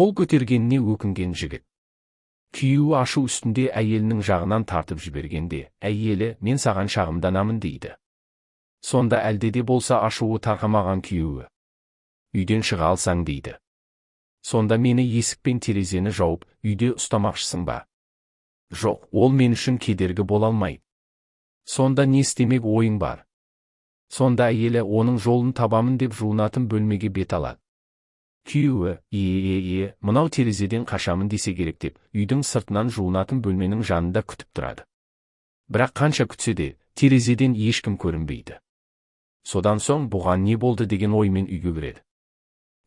Қол көтергеніне өкінген жігіт. Күйеуі ашу үстінде әйелінің жағынан тартып жібергенде, әйелі мен саған шағымданамын дейді. Сонда әлде де болса ашуы тарқамаған күйеуі. Үйден шыға алсаң дейді. Сонда мені есік пен терезені жауып, үйде ұстамақшысың ба? Жоқ, ол мен үшін кедергі бола алмайды. Сонда не істемек ойың бар? Сонда әйелі оның жолын табамын деп жуынатын бөлмеге бет алады. Күйеуі, мынау терезеден қашамын десе керек деп, үйдің сыртынан жуынатын бөлменің жанында күтіп тұрады. Бірақ қанша күтсе де, терезеден ешкім көрінбейді. Содан соң бұған не болды деген оймен үйге кіреді.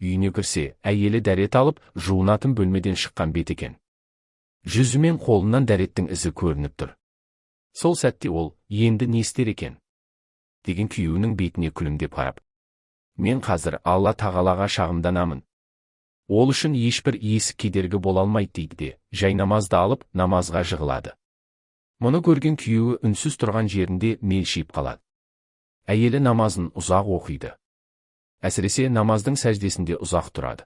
Үйіне кірсе, әйелі дәрет алып, жуынатын бөлмеден шыққан бет екен. Жүзі мен қолынан дәреттің ізі көрініп тұр. Сол сәтте ол, енді не істер екен? Деген күйеуінің бетіне күлімдеп қарап. Мен қазір Алла тағалаға шағымданамын. Ол үшін ешбір есік кедергі бола алмайды дейді де, жай намазды алып, намазға жығылады. Мұны көрген күйеуі үнсіз тұрған жерінде мелшиіп қалады. Әйелі намазын ұзақ оқиды. Әсіресе намаздың сәждесінде ұзақ тұрады.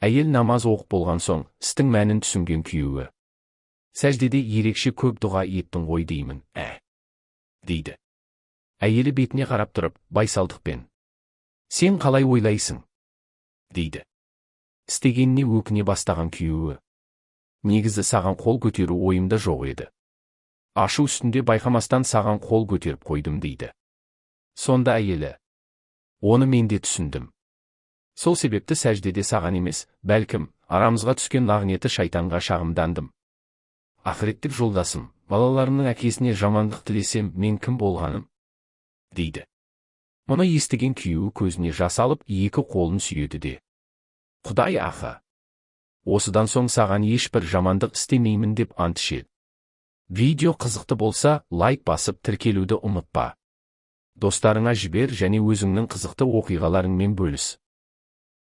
Әйел намаз оқып болған соң, істің мәнін түсінген күйеуі. Сәждеде ерекше көп дұға еттің ғой деймін, дейді. Әйелі бетіне қарап тұрып, байсалдықпен. Сен қалай ойлайсың? Дейді. Істегеніне өкіне бастаған күйеуі. Негізі саған қол көтеру ойымда жоқ еді. Ашу үстінде байқамастан саған қол көтеріп қойдым дейді. Сонда әйелі. Оны мен де түсіндім. Сол себепті сәждеде саған емес, бәлкім, арамызға түскен лағнеті шайтанға шағымдандым. Ақыреттік жолдасым, балаларымның әкесіне жамандық тілесем, мен кім болғаным? Дейді. Мұны естіген күйеуі көзіне жас алып, екі қолын сүйеді де. Құдай ақы. Осыдан соң саған ешбір жамандық істемеймін деп ант ішеді. Видео қызықты болса, лайк басып тіркелуді ұмытпа. Достарыңа жібер және өзіңнің қызықты оқиғаларыңмен бөліс.